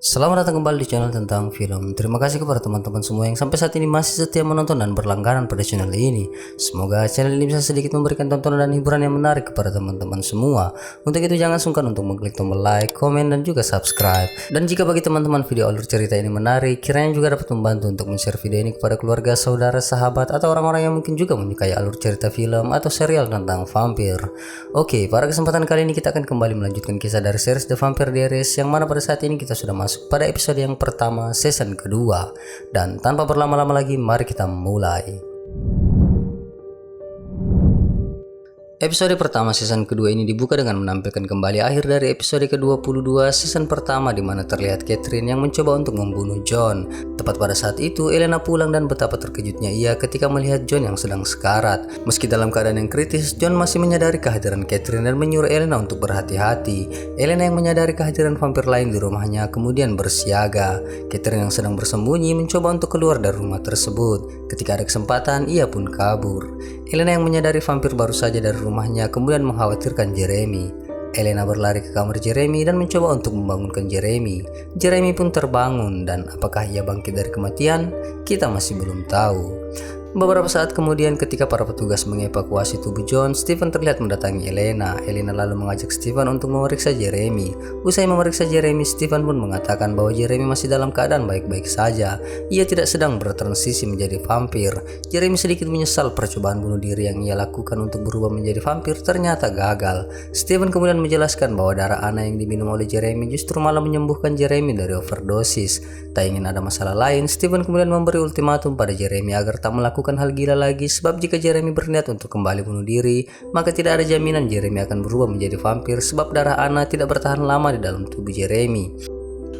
Selamat datang kembali di channel tentang film. Terima kasih kepada teman-teman semua yang sampai saat ini masih setia menonton dan berlangganan pada channel ini. Semoga channel ini bisa sedikit memberikan tontonan dan hiburan yang menarik kepada teman-teman semua. Untuk itu jangan sungkan untuk mengklik tombol like, komen, dan juga subscribe. Dan jika bagi teman-teman video alur cerita ini menarik, kiranya juga dapat membantu untuk men-share video ini kepada keluarga, saudara, sahabat, atau orang-orang yang mungkin juga menyukai alur cerita film atau serial tentang vampir. Oke, pada kesempatan kali ini kita akan kembali melanjutkan kisah dari series The Vampire Diaries, yang mana pada saat ini kita sudah masuk pada episode yang pertama season kedua. Dan tanpa berlama-lama lagi, mari kita mulai. Episode pertama season kedua ini dibuka dengan menampilkan kembali akhir dari episode ke-22 season pertama, di mana terlihat Catherine yang mencoba untuk membunuh John. Tepat pada saat itu Elena pulang dan betapa terkejutnya ia ketika melihat John yang sedang sekarat. Meski dalam keadaan yang kritis, John masih menyadari kehadiran Catherine dan menyuruh Elena untuk berhati-hati. Elena yang menyadari kehadiran vampir lain di rumahnya kemudian bersiaga. Catherine yang sedang bersembunyi mencoba untuk keluar dari rumah tersebut. Ketika ada kesempatan, ia pun kabur. Elena yang menyadari vampir baru saja dari rumahnya kemudian mengkhawatirkan Jeremy. Elena berlari ke kamar Jeremy dan mencoba untuk membangunkan Jeremy. Jeremy pun terbangun, dan apakah ia bangkit dari kematian? Kita masih belum tahu. Beberapa saat kemudian, ketika para petugas mengevakuasi tubuh John, Stephen terlihat mendatangi Elena. Elena lalu mengajak Stephen untuk memeriksa Jeremy. Usai memeriksa Jeremy, Stephen pun mengatakan bahwa Jeremy masih dalam keadaan baik-baik saja. Ia tidak sedang bertransisi menjadi vampir. Jeremy sedikit menyesal percobaan bunuh diri yang ia lakukan untuk berubah menjadi vampir ternyata gagal. Stephen kemudian menjelaskan bahwa darah Anna yang diminum oleh Jeremy justru malah menyembuhkan Jeremy dari overdosis. Tak ingin ada masalah lain, Stephen kemudian memberi ultimatum pada Jeremy agar tak melakukan hal gila lagi, sebab jika Jeremy berniat untuk kembali bunuh diri, maka tidak ada jaminan Jeremy akan berubah menjadi vampir, sebab darah Anna tidak bertahan lama di dalam tubuh Jeremy.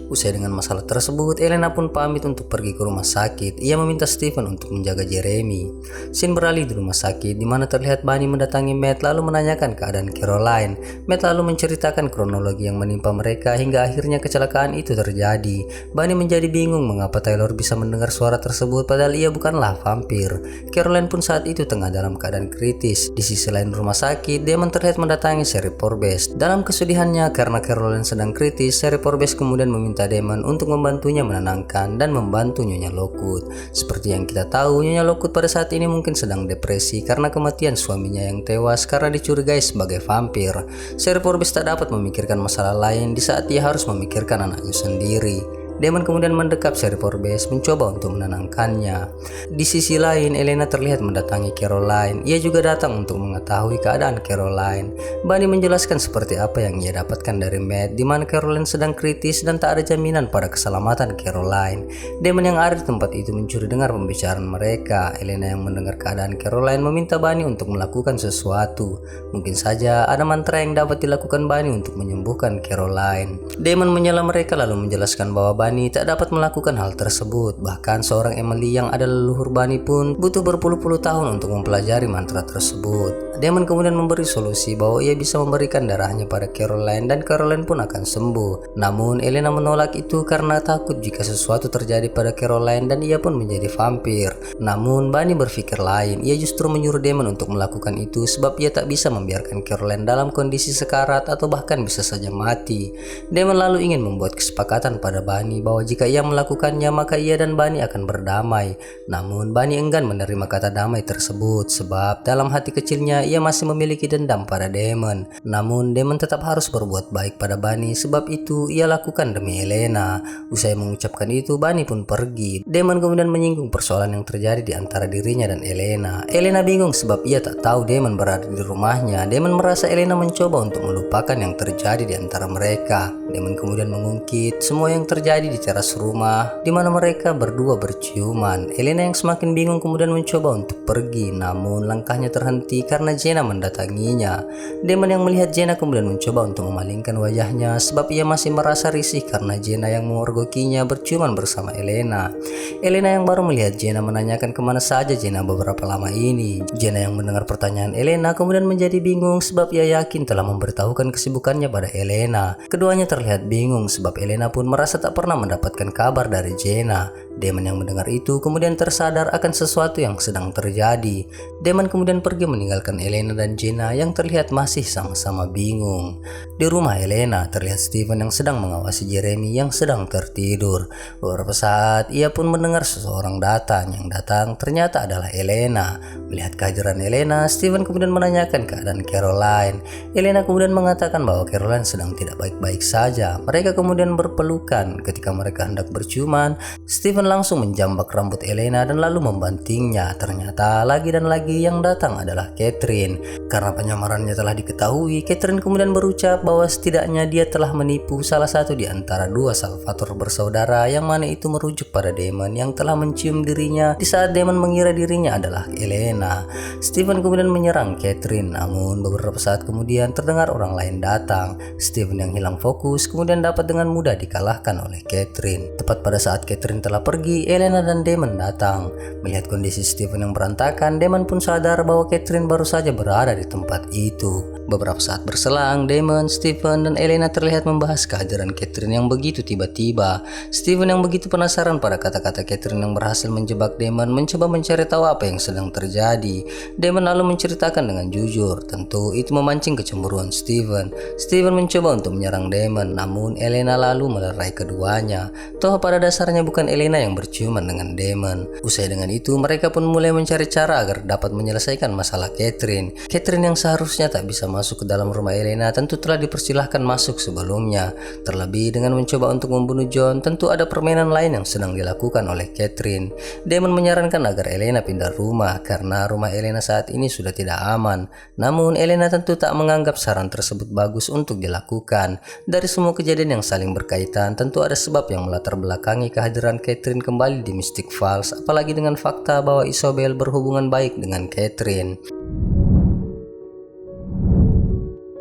Usai dengan masalah tersebut, Elena pun pamit untuk pergi ke rumah sakit. Ia meminta Stephen untuk menjaga Jeremy. Scene beralih di rumah sakit, di mana terlihat Bunny mendatangi Matt lalu menanyakan keadaan Caroline. Matt lalu menceritakan kronologi yang menimpa mereka hingga akhirnya kecelakaan itu terjadi. Bunny menjadi bingung mengapa Taylor bisa mendengar suara tersebut padahal ia bukanlah vampir. Caroline pun saat itu tengah dalam keadaan kritis. Di sisi lain rumah sakit, Damon terlihat mendatangi Sheriff Forbes. Dalam kesedihannya karena Caroline sedang kritis, Sheriff Forbes kemudian meminta Damon untuk membantunya menenangkan dan membantu Nyonya Lockwood. Seperti yang kita tahu, Nyonya Lockwood pada saat ini mungkin sedang depresi karena kematian suaminya yang tewas karena dicurigai sebagai vampir. Sheriff Forbes tak dapat memikirkan masalah lain di saat ia harus memikirkan anaknya sendiri. Damon kemudian mendekap Sheriff Forbes mencoba untuk menenangkannya. Di sisi lain, Elena terlihat mendatangi Caroline. Ia juga datang untuk mengetahui keadaan Caroline. Bunny menjelaskan seperti apa yang ia dapatkan dari Matt, di mana Caroline sedang kritis dan tak ada jaminan pada keselamatan Caroline. Damon yang ada di tempat itu mencuri dengar pembicaraan mereka. Elena yang mendengar keadaan Caroline meminta Bunny untuk melakukan sesuatu. Mungkin saja ada mantra yang dapat dilakukan Bunny untuk menyembuhkan Caroline. Damon menyela mereka lalu menjelaskan bahwa Bunny tak dapat melakukan hal tersebut. Bahkan seorang Emily yang adalah leluhur Bunny pun butuh berpuluh-puluh tahun untuk mempelajari mantra tersebut. Damon kemudian memberi solusi bahwa ia bisa memberikan darahnya pada Caroline dan Caroline pun akan sembuh. Namun Elena menolak itu karena takut jika sesuatu terjadi pada Caroline dan ia pun menjadi vampir. Namun Bunny berpikir lain. Ia justru menyuruh Damon untuk melakukan itu sebab ia tak bisa membiarkan Caroline dalam kondisi sekarat atau bahkan bisa saja mati. Damon lalu ingin membuat kesepakatan pada Bunny bahwa jika ia melakukannya maka ia dan Bunny akan berdamai. Namun Bunny enggan menerima kata damai tersebut sebab dalam hati kecilnya ia masih memiliki dendam pada Damon. Namun Damon tetap harus berbuat baik pada Bunny, sebab itu ia lakukan demi Elena. Usai mengucapkan itu, Bunny pun pergi. Damon kemudian menyinggung persoalan yang terjadi di antara dirinya dan Elena. Elena bingung sebab ia tak tahu Damon berada di rumahnya. Damon merasa Elena mencoba untuk melupakan yang terjadi di antara mereka. Damon kemudian mengungkit semua yang terjadi di teras rumah di mana mereka berdua berciuman. Elena yang semakin bingung kemudian mencoba untuk pergi, namun langkahnya terhenti karena Jenna mendatanginya. Damon yang melihat Jenna kemudian mencoba untuk memalingkan wajahnya sebab ia masih merasa risih karena Jenna yang memergokinya berciuman bersama Elena. Elena yang baru melihat Jenna menanyakan kemana saja Jenna beberapa lama ini. Jenna yang mendengar pertanyaan Elena kemudian menjadi bingung sebab ia yakin telah memberitahukan kesibukannya pada Elena. Keduanya terlihat terlihat bingung sebab Elena pun merasa tak pernah mendapatkan kabar dari Jenna. Damon yang mendengar itu kemudian tersadar akan sesuatu yang sedang terjadi. Damon kemudian pergi meninggalkan Elena dan Jenna yang terlihat masih sama-sama bingung. Di rumah Elena terlihat Steven yang sedang mengawasi Jeremy yang sedang tertidur. Beberapa saat ia pun mendengar seseorang datang. Yang datang ternyata adalah Elena. Melihat kehadiran Elena, Steven kemudian menanyakan keadaan Caroline. Elena kemudian mengatakan bahwa Caroline sedang tidak baik-baik saja. Mereka kemudian berpelukan. Ketika mereka hendak berciuman, Steven langsung menjambak rambut Elena dan lalu membantingnya. Ternyata lagi dan lagi yang datang adalah Catherine. Karena penyamarannya telah diketahui, Catherine kemudian berucap bahwa setidaknya dia telah menipu salah satu di antara dua Salvatore bersaudara, yang mana itu merujuk pada Damon yang telah mencium dirinya di saat Damon mengira dirinya adalah Elena. Steven kemudian menyerang Catherine, namun beberapa saat kemudian terdengar orang lain datang. Steven yang hilang fokus kemudian dapat dengan mudah dikalahkan oleh Catherine. Tepat pada saat Catherine telah pergi, Elena dan Damon datang. Melihat kondisi Steven yang berantakan, Damon pun sadar bahwa Catherine baru saja berada di tempat itu. Beberapa saat berselang, Damon, Steven, dan Elena terlihat membahas kehadiran Catherine yang begitu tiba-tiba. Steven yang begitu penasaran pada kata-kata Catherine yang berhasil menjebak Damon mencoba mencari tahu apa yang sedang terjadi. Damon lalu menceritakan dengan jujur. Tentu itu memancing kecemburuan Steven. Steven mencoba untuk menyerang Damon, namun Elena lalu melerai keduanya. Toh pada dasarnya bukan Elena yang berciuman dengan Damon. Usai dengan itu, mereka pun mulai mencari cara agar dapat menyelesaikan masalah Catherine. Catherine yang seharusnya tak bisa masuk ke dalam rumah Elena tentu telah dipersilahkan masuk sebelumnya. Terlebih dengan mencoba untuk membunuh John, tentu ada permainan lain yang sedang dilakukan oleh Catherine. Damon menyarankan agar Elena pindah rumah karena rumah Elena saat ini sudah tidak aman. Namun Elena tentu tak menganggap saran tersebut bagus untuk dilakukan. Dari semua kejadian yang saling berkaitan, tentu ada sebab yang melatar belakangi kehadiran Catherine kembali di Mystic Falls, apalagi dengan fakta bahwa Isobel berhubungan baik dengan Catherine.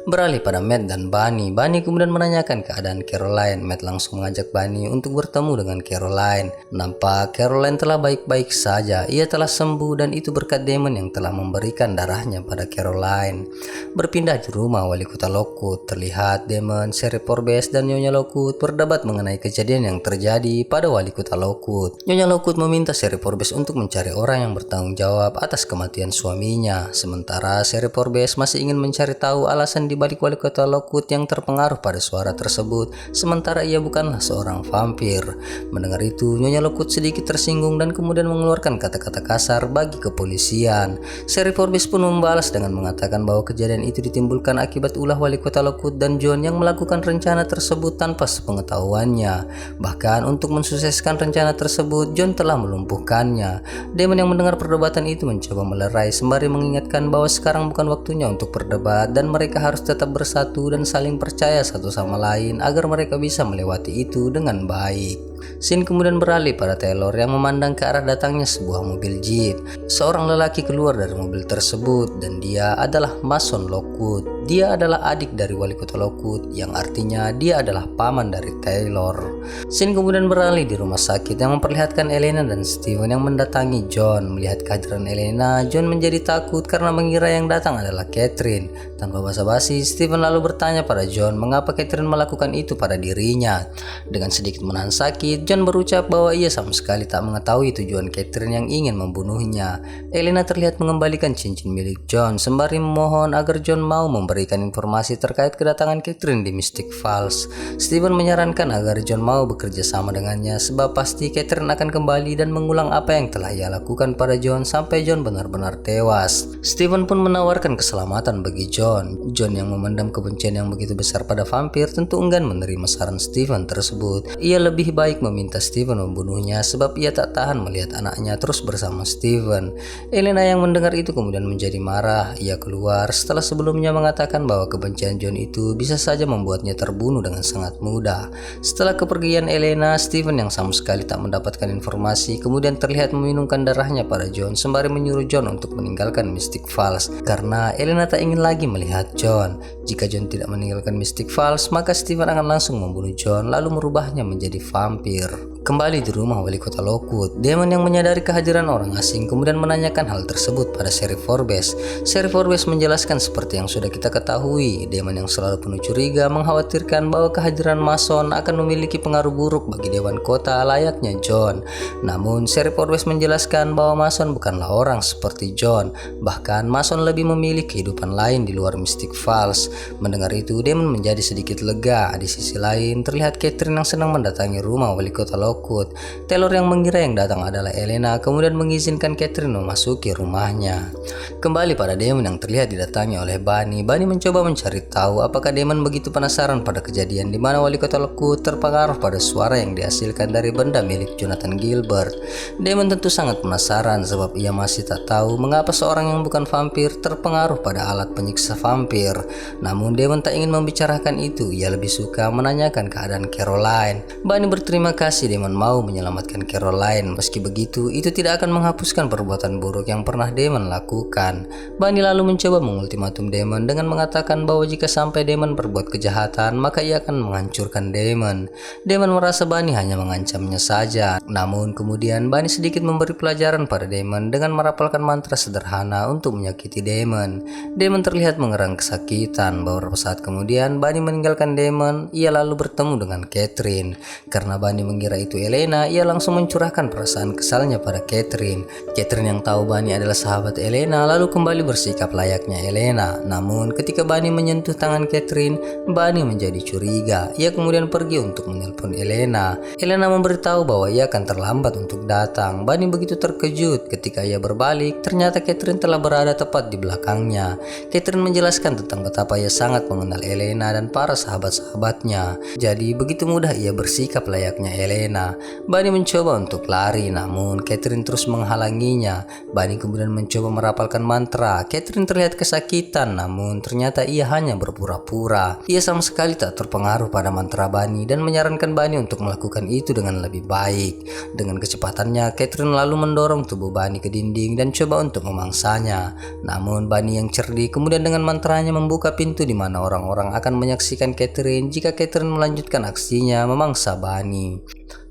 Beralih pada Matt dan Bunny. Bunny kemudian menanyakan keadaan Caroline. Matt langsung mengajak Bunny untuk bertemu dengan Caroline. Nampak Caroline telah baik-baik saja. Ia telah sembuh dan itu berkat Damon yang telah memberikan darahnya pada Caroline. Berpindah di rumah wali kota Lockwood, terlihat Damon, Sheriff Forbes, dan Nyonya Lockwood berdebat mengenai kejadian yang terjadi pada wali kota Lockwood. Nyonya Lockwood meminta Sheriff Forbes untuk mencari orang yang bertanggung jawab atas kematian suaminya. Sementara Sheriff Forbes masih ingin mencari tahu alasan di balik wali kota Lockwood yang terpengaruh pada suara tersebut, sementara ia bukanlah seorang vampir. Mendengar itu, Nyonya Lockwood sedikit tersinggung dan kemudian mengeluarkan kata-kata kasar bagi kepolisian. Sheriff Forbes pun membalas dengan mengatakan bahwa kejadian itu ditimbulkan akibat ulah wali kota Lockwood dan John yang melakukan rencana tersebut tanpa sepengetahuannya. Bahkan untuk mensukseskan rencana tersebut, John telah melumpuhkannya. Damon yang mendengar perdebatan itu mencoba melerai sembari mengingatkan bahwa sekarang bukan waktunya untuk berdebat dan mereka harus tetap bersatu dan saling percaya satu sama lain agar mereka bisa melewati itu dengan baik. Scene kemudian beralih pada Taylor yang memandang ke arah datangnya sebuah mobil jeep. Seorang lelaki keluar dari mobil tersebut dan dia adalah Mason Lockwood. Dia adalah adik dari wali kota Lockwood, yang artinya dia adalah paman dari Taylor. Scene kemudian beralih di rumah sakit yang memperlihatkan Elena dan Steven yang mendatangi John. Melihat kehadiran Elena, John menjadi takut karena mengira yang datang adalah Catherine. Tanpa basa-basi, Steven lalu bertanya pada John mengapa Catherine melakukan itu pada dirinya. Dengan sedikit menahan sakit, John berucap bahwa ia sama sekali tak mengetahui tujuan Catherine yang ingin membunuhnya. Elena terlihat mengembalikan cincin milik John sembari memohon agar John mau memberikan informasi terkait kedatangan Catherine di Mystic Falls. Steven menyarankan agar John mau bekerja sama dengannya sebab pasti Catherine akan kembali dan mengulang apa yang telah ia lakukan pada John sampai John benar-benar tewas. Steven pun menawarkan keselamatan bagi John. John yang memendam kebencian yang begitu besar pada vampir tentu enggan menerima saran Steven tersebut. Ia lebih baik meminta Steven membunuhnya sebab ia tak tahan melihat anaknya terus bersama Steven. Elena yang mendengar itu kemudian menjadi marah. Ia keluar setelah sebelumnya mengatakan bahwa kebencian John itu bisa saja membuatnya terbunuh dengan sangat mudah. Setelah kepergian Elena, Steven yang sama sekali tak mendapatkan informasi kemudian terlihat meminumkan darahnya pada John sembari menyuruh John untuk meninggalkan Mystic Falls karena Elena tak ingin lagi melihat John. Jika John tidak meninggalkan Mystic Falls, maka Steven akan langsung membunuh John lalu merubahnya menjadi vampir. Kembali di rumah wali kota Lockwood, Damon yang menyadari kehadiran orang asing kemudian menanyakan hal tersebut pada Sheriff Forbes. Sheriff Forbes menjelaskan seperti yang sudah kita ketahui, Damon yang selalu penuh curiga mengkhawatirkan bahwa kehadiran Mason akan memiliki pengaruh buruk bagi Dewan Kota layaknya John. Namun Sheriff Forbes menjelaskan bahwa Mason bukanlah orang seperti John, bahkan Mason lebih memilih kehidupan lain di luar Mystic Falls. Mendengar itu, Damon menjadi sedikit lega. Di sisi lain, terlihat Catherine yang senang mendatangi rumah wali kota Lockwood. Taylor yang mengira yang datang adalah Elena kemudian mengizinkan Catherine memasuki rumahnya. Kembali pada Damon yang terlihat didatangi oleh Bunny. Bunny mencoba mencari tahu apakah Damon begitu penasaran pada kejadian di mana wali kota Lockwood terpengaruh pada suara yang dihasilkan dari benda milik Jonathan Gilbert. Damon tentu sangat penasaran sebab ia masih tak tahu mengapa seorang yang bukan vampir terpengaruh pada alat penyiksa vampir. Namun Damon tak ingin membicarakan itu, ia lebih suka menanyakan keadaan Caroline. Bunny berterima kasih Damon mau menyelamatkan Caroline. Meski begitu, itu tidak akan menghapuskan perbuatan buruk yang pernah Damon lakukan. Bunny lalu mencoba mengultimatum Damon dengan mengatakan bahwa jika sampai Damon berbuat kejahatan, maka ia akan menghancurkan Damon. Damon merasa Bunny hanya mengancamnya saja. Namun kemudian Bunny sedikit memberi pelajaran pada Damon dengan merapalkan mantra sederhana untuk menyakiti Damon. Damon terlihat mengerang kesakitan. Beberapa saat kemudian Bunny meninggalkan Damon. Ia lalu bertemu dengan Catherine. Karena Bunny mengira itu Elena, ia langsung mencurahkan perasaan kesalnya pada Catherine. Catherine yang tahu Bunny adalah sahabat Elena lalu kembali bersikap layaknya Elena. Namun ketika Bunny menyentuh tangan Catherine, Bunny menjadi curiga. Ia kemudian pergi untuk menelpon Elena. Elena memberitahu bahwa ia akan terlambat untuk datang. Bunny begitu terkejut ketika ia berbalik, ternyata Catherine telah berada tepat di belakangnya. Catherine menjelaskan tentang betapa ia sangat mengenal Elena dan para sahabat-sahabatnya. Jadi begitu mudah ia bersikap layaknya Elena. Bunny mencoba untuk lari, namun Catherine terus menghalanginya. Bunny kemudian mencoba merapalkan mantra. Catherine terlihat kesakitan, namun ternyata ia hanya berpura-pura. Ia sama sekali tak terpengaruh pada mantra Bunny dan menyarankan Bunny untuk melakukan itu dengan lebih baik. Dengan kecepatannya, Catherine lalu mendorong tubuh Bunny ke dinding dan coba untuk memangsanya. Namun Bunny yang cerdik kemudian dengan mantranya membuka pintu di mana orang-orang akan menyaksikan Catherine jika Catherine melanjutkan aksinya memangsa Bunny.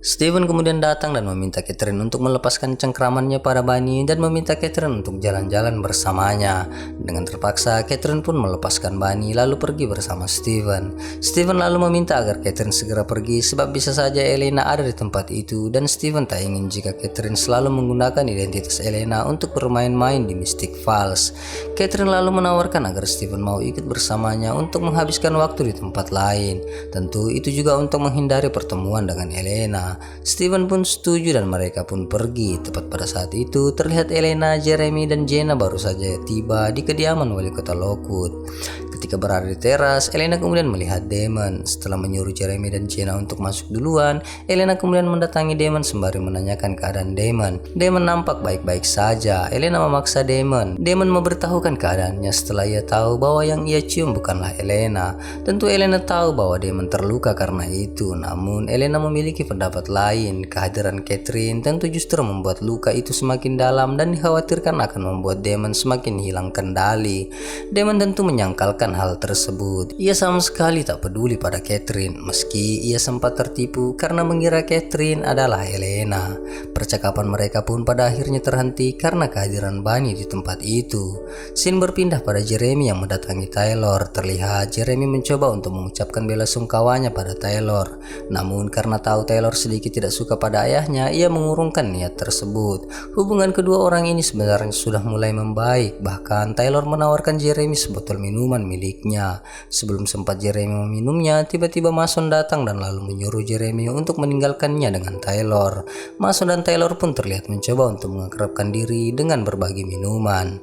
Steven kemudian datang dan meminta Catherine untuk melepaskan cengkramannya pada Bunny dan meminta Catherine untuk jalan-jalan bersamanya. Dengan terpaksa, Catherine pun melepaskan Bunny lalu pergi bersama Steven. Steven lalu meminta agar Catherine segera pergi sebab bisa saja Elena ada di tempat itu dan Steven tak ingin jika Catherine selalu menggunakan identitas Elena untuk bermain-main di Mystic Falls. Catherine lalu menawarkan agar Steven mau ikut bersamanya untuk menghabiskan waktu di tempat lain. Tentu itu juga untuk menghindari pertemuan dengan Elena. Steven pun setuju dan mereka pun pergi. Tepat pada saat itu terlihat Elena, Jeremy dan Jenna baru saja tiba di kediaman wali kota Lockwood. Ketika berada di teras, Elena kemudian melihat Damon. Setelah menyuruh Jeremy dan Jenna untuk masuk duluan, Elena kemudian mendatangi Damon sembari menanyakan keadaan Damon. Damon nampak baik-baik saja. Elena memaksa Damon. Damon memberitahukan keadaannya setelah ia tahu bahwa yang ia cium bukanlah Elena. Tentu Elena tahu bahwa Damon terluka karena itu, namun Elena memiliki pendapat lain. Kehadiran Catherine tentu justru membuat luka itu semakin dalam dan dikhawatirkan akan membuat Damon semakin hilang kendali. Damon tentu menyangkalkan hal tersebut. Ia sama sekali tak peduli pada Catherine, meski ia sempat tertipu karena mengira Catherine adalah Elena. Percakapan mereka pun pada akhirnya terhenti karena kehadiran Bunny di tempat itu. Scene berpindah pada Jeremy yang mendatangi Taylor. Terlihat Jeremy mencoba untuk mengucapkan bela sungkawanya pada Taylor. Namun karena tahu Taylor sedikit tidak suka pada ayahnya, ia mengurungkan niat tersebut. Hubungan kedua orang ini sebenarnya sudah mulai membaik. Bahkan Taylor menawarkan Jeremy sebotol minuman miliknya. Sebelum sempat Jeremy meminumnya, tiba-tiba Mason datang dan lalu menyuruh Jeremy untuk meninggalkannya dengan Taylor. Mason dan Taylor pun terlihat mencoba untuk mengakrabkan diri dengan berbagi minuman.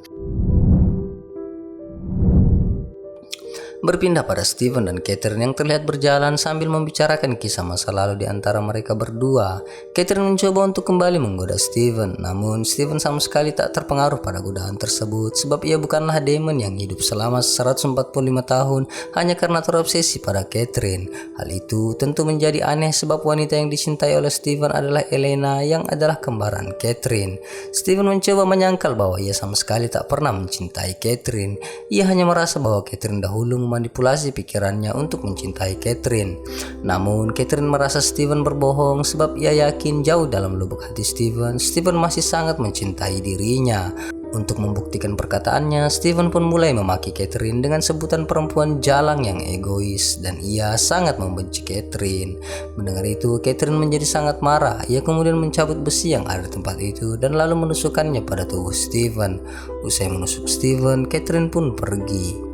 Berpindah pada Steven dan Catherine yang terlihat berjalan sambil membicarakan kisah masa lalu di antara mereka berdua. Catherine mencoba untuk kembali menggoda Steven, namun Steven sama sekali tak terpengaruh pada godaan tersebut sebab ia bukanlah Damon yang hidup selama 145 tahun hanya karena terobsesi pada Catherine. Hal itu tentu menjadi aneh sebab wanita yang dicintai oleh Steven adalah Elena yang adalah kembaran Catherine. Steven mencoba menyangkal bahwa ia sama sekali tak pernah mencintai Catherine. Ia hanya merasa bahwa Catherine dahulu memanipulasi pikirannya untuk mencintai Catherine. Namun Catherine merasa Steven berbohong sebab ia yakin jauh dalam lubuk hati Steven masih sangat mencintai dirinya. Untuk membuktikan perkataannya, Steven pun mulai memaki Catherine dengan sebutan perempuan jalang yang egois dan ia sangat membenci Catherine. Mendengar itu, Catherine menjadi sangat marah. Ia kemudian mencabut besi yang ada di tempat itu dan lalu menusukkannya pada tubuh Steven. Usai menusuk Steven, Catherine pun pergi.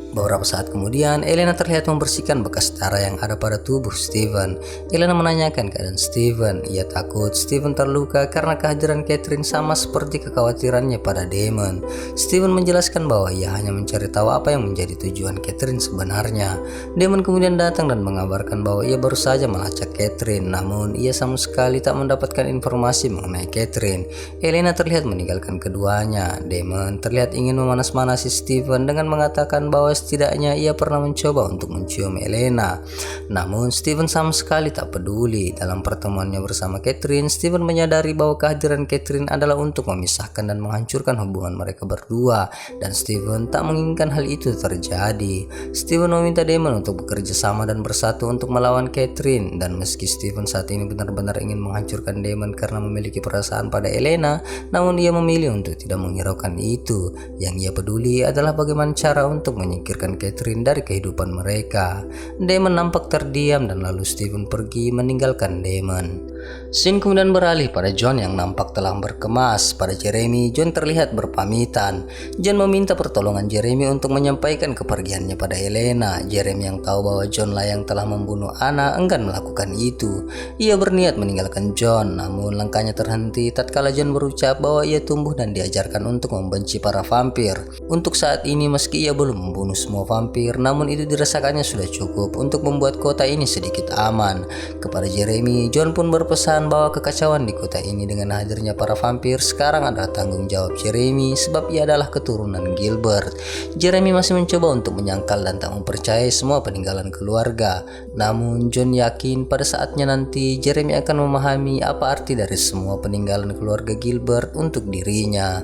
Beberapa saat kemudian, Elena terlihat membersihkan bekas darah yang ada pada tubuh Steven. Elena menanyakan keadaan Steven. Ia takut Steven terluka karena kehadiran Catherine sama seperti kekhawatirannya pada Damon. Steven menjelaskan bahwa ia hanya mencari tahu apa yang menjadi tujuan Catherine sebenarnya. Damon kemudian datang dan mengabarkan bahwa ia baru saja melacak Catherine, namun ia sama sekali tak mendapatkan informasi mengenai Catherine. Elena terlihat meninggalkan keduanya. Damon terlihat ingin memanas-manasi Steven dengan mengatakan bahwa setidaknya ia pernah mencoba untuk mencium Elena. Namun Steven sama sekali tak peduli. Dalam pertemuannya bersama Catherine, Steven menyadari bahwa kehadiran Catherine adalah untuk memisahkan dan menghancurkan hubungan mereka berdua, dan Steven tak menginginkan hal itu terjadi. Steven meminta Damon untuk bekerja sama dan bersatu untuk melawan Catherine, dan meski Steven saat ini benar-benar ingin menghancurkan Damon karena memiliki perasaan pada Elena, namun ia memilih untuk tidak menghiraukan itu. Yang ia peduli adalah bagaimana cara untuk menyingkirkan Catherine dari kehidupan mereka. Damon nampak terdiam dan lalu Steven pergi meninggalkan Damon. Scene kemudian beralih pada John yang nampak telah berkemas. Pada Jeremy, John terlihat berpamitan. John meminta pertolongan Jeremy untuk menyampaikan kepergiannya pada Elena. Jeremy yang tahu bahwa John lah yang telah membunuh Anna enggan melakukan itu. Ia berniat meninggalkan John, namun langkahnya terhenti tatkala John berucap bahwa ia tumbuh dan diajarkan untuk membenci para vampir. Untuk saat ini meski ia belum membunuh semua vampir, namun itu dirasakannya sudah cukup untuk membuat kota ini sedikit aman. Kepada Jeremy, John pun berpesan bahwa kekacauan di kota ini dengan hadirnya para vampir sekarang adalah tanggung jawab Jeremy sebab ia adalah keturunan Gilbert. Jeremy masih mencoba untuk menyangkal dan tak mempercayai semua peninggalan keluarga. Namun John yakin pada saatnya nanti Jeremy akan memahami apa arti dari semua peninggalan keluarga Gilbert untuk dirinya.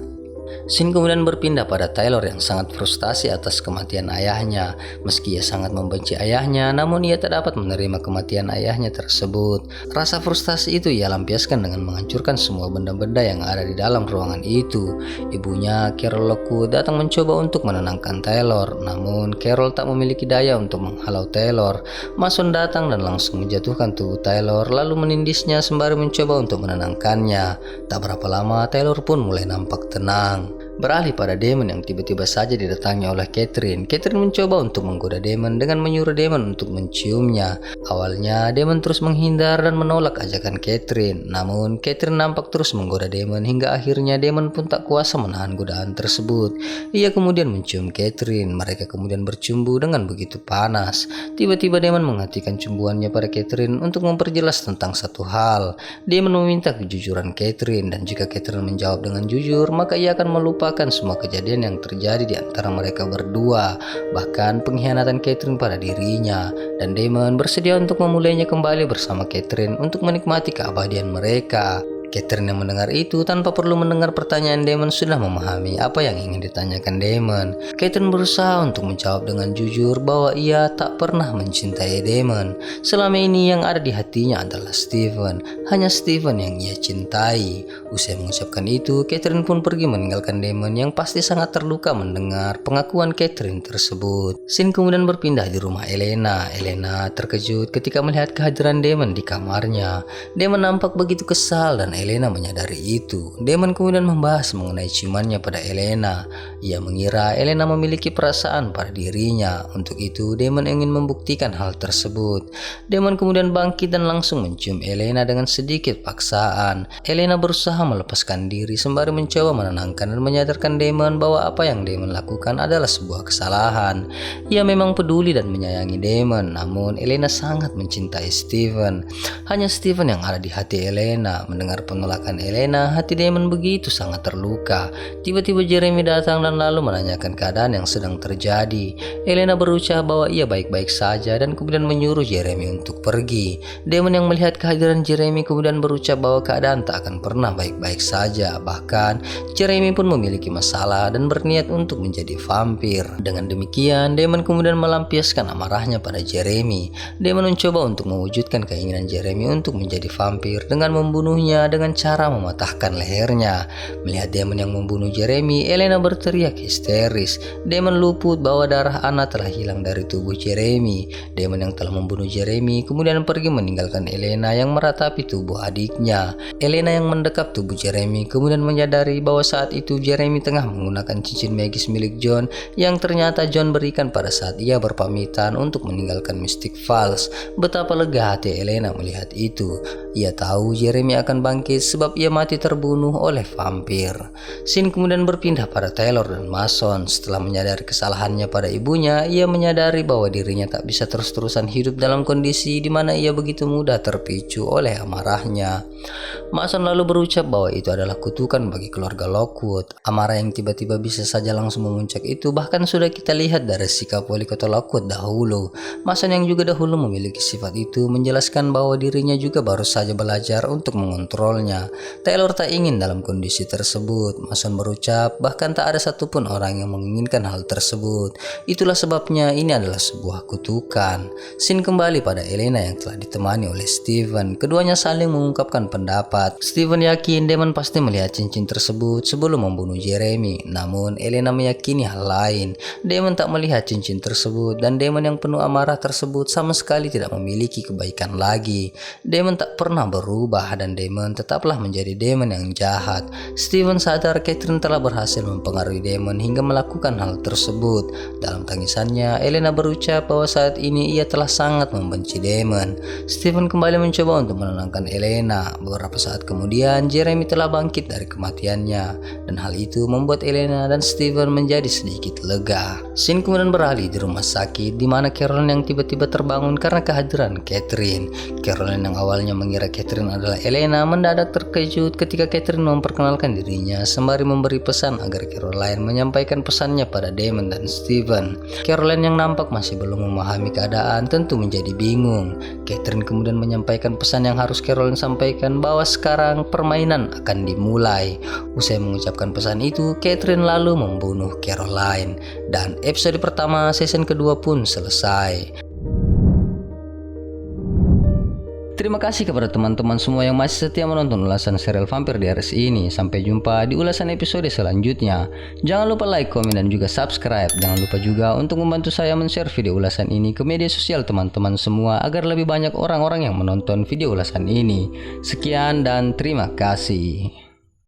Scene kemudian berpindah pada Taylor yang sangat frustasi atas kematian ayahnya. Meski ia sangat membenci ayahnya, namun ia tak dapat menerima kematian ayahnya tersebut. Rasa frustasi itu ia lampiaskan dengan menghancurkan semua benda-benda yang ada di dalam ruangan itu. Ibunya, Carol Lockwood, datang mencoba untuk menenangkan Taylor, namun Carol tak memiliki daya untuk menghalau Taylor. Mason datang dan langsung menjatuhkan tubuh Taylor lalu menindisnya sembari mencoba untuk menenangkannya. Tak berapa lama Taylor pun mulai nampak tenang. Beralih pada Damon yang tiba-tiba saja didatangi oleh Catherine. Catherine mencoba untuk menggoda Damon dengan menyuruh Damon untuk menciumnya. Awalnya Damon terus menghindar dan menolak ajakan Catherine. Namun Catherine nampak terus menggoda Damon hingga akhirnya Damon pun tak kuasa menahan godaan tersebut. Ia kemudian mencium Catherine. Mereka kemudian bercumbu dengan begitu panas. Tiba-tiba Damon menghentikan cumbuannya pada Catherine untuk memperjelas tentang satu hal. Damon meminta kejujuran Catherine, dan jika Catherine menjawab dengan jujur, maka ia akan melupakan semua kejadian yang terjadi di antara mereka berdua, bahkan pengkhianatan Catherine pada dirinya. Dan Damon bersedia untuk memulainya kembali bersama Catherine untuk menikmati keabadian mereka. Catherine yang mendengar itu tanpa perlu mendengar pertanyaan Damon sudah memahami apa yang ingin ditanyakan Damon. Catherine berusaha untuk menjawab dengan jujur bahwa ia tak pernah mencintai Damon. Selama ini yang ada di hatinya adalah Steven. Hanya Steven yang ia cintai. Usai mengucapkan itu, Catherine pun pergi meninggalkan Damon yang pasti sangat terluka mendengar pengakuan Catherine tersebut. Scene kemudian berpindah di rumah Elena. Elena terkejut ketika melihat kehadiran Damon di kamarnya. Damon nampak begitu kesal dan Elena menyadari itu. Damon kemudian membahas mengenai ciumannya pada Elena. Ia mengira Elena memiliki perasaan pada dirinya. Untuk itu Damon ingin membuktikan hal tersebut. Damon kemudian bangkit dan langsung mencium Elena dengan sedikit paksaan. Elena berusaha melepaskan diri sembari mencoba menenangkan dan menyadarkan Damon bahwa apa yang Damon lakukan adalah sebuah kesalahan. Ia memang peduli dan menyayangi Damon, namun Elena sangat mencintai Steven. Hanya Steven yang ada di hati Elena. Mendengar penolakan Elena, hati Damon begitu sangat terluka. Tiba-tiba Jeremy datang dan lalu menanyakan keadaan yang sedang terjadi. Elena berucap bahwa ia baik-baik saja dan kemudian menyuruh Jeremy untuk pergi. Damon yang melihat kehadiran Jeremy kemudian berucap bahwa keadaan tak akan pernah baik-baik saja. Bahkan Jeremy pun memiliki masalah dan berniat untuk menjadi vampir. Dengan demikian, Damon kemudian melampiaskan amarahnya pada Jeremy. Damon mencoba untuk mewujudkan keinginan Jeremy untuk menjadi vampir dengan membunuhnya dengan cara mematahkan lehernya. Melihat Damon yang membunuh Jeremy, Elena berteriak histeris. Damon luput bahwa darah Anna telah hilang dari tubuh Jeremy. Damon yang telah membunuh Jeremy kemudian pergi meninggalkan Elena yang meratapi tubuh adiknya. Elena yang mendekap tubuh Jeremy kemudian menyadari bahwa saat itu Jeremy tengah menggunakan cincin magis milik John yang ternyata John berikan pada saat ia berpamitan untuk meninggalkan Mystic Falls. Betapa lega hati Elena melihat itu. Ia tahu Jeremy akan bangkit sebab ia mati terbunuh oleh vampir. Scene kemudian berpindah pada Taylor dan Mason. Setelah menyadari kesalahannya pada ibunya, ia menyadari bahwa dirinya tak bisa terus-terusan hidup dalam kondisi di mana ia begitu mudah terpicu oleh amarahnya. Mason lalu berucap bahwa itu adalah kutukan bagi keluarga Lockwood. Amarah yang tiba-tiba bisa saja langsung memuncak itu bahkan sudah kita lihat dari sikap wali kota Lockwood dahulu. Mason yang juga dahulu memiliki sifat itu menjelaskan bahwa dirinya juga baru saja belajar untuk mengontrolnya. Taylor tak ingin dalam kondisi tersebut. Mason berucap bahkan tak ada satupun orang yang menginginkan hal tersebut. Itulah sebabnya ini adalah sebuah kutukan. Scene kembali pada Elena yang telah ditemani oleh Steven. Keduanya saling mengungkapkan pendapat. Steven yakin Damon pasti melihat cincin tersebut sebelum membunuh Jeremy. Namun Elena meyakini hal lain. Damon tak melihat cincin tersebut dan Damon yang penuh amarah tersebut sama sekali tidak memiliki kebaikan lagi. Damon tak pernah berubah dan Damon tetaplah menjadi Damon yang jahat. Steven sadar Catherine telah berhasil mempengaruhi Damon hingga melakukan hal tersebut. Dalam tangisannya, Elena berucap bahwa saat ini ia telah sangat membenci Damon. Steven kembali mencoba untuk menenangkan Elena. Beberapa saat kemudian, Jeremy telah bangkit dari kematiannya dan hal itu membuat Elena dan Steven menjadi sedikit lega. Scene kemudian beralih di rumah sakit di mana Caroline yang tiba-tiba terbangun karena kehadiran Catherine. Caroline yang awalnya mengira Catherine adalah Elena mendadak terkejut ketika Catherine memperkenalkan dirinya sembari memberi pesan agar Caroline menyampaikan pesannya pada Damon dan Steven. Caroline yang nampak masih belum memahami keadaan tentu menjadi bingung. Catherine kemudian menyampaikan pesan yang harus Caroline sampaikan bahwa sekarang permainan akan dimulai. Usai mengucapkan pesan itu, Catherine lalu membunuh Caroline dan episode pertama season kedua pun selesai. Terima kasih kepada teman-teman semua yang masih setia menonton ulasan serial Vampir Diaries ini. Sampai jumpa di ulasan episode selanjutnya. Jangan lupa like, komen, dan juga subscribe. Jangan lupa juga untuk membantu saya men-share video ulasan ini ke media sosial teman-teman semua agar lebih banyak orang-orang yang menonton video ulasan ini. Sekian dan terima kasih.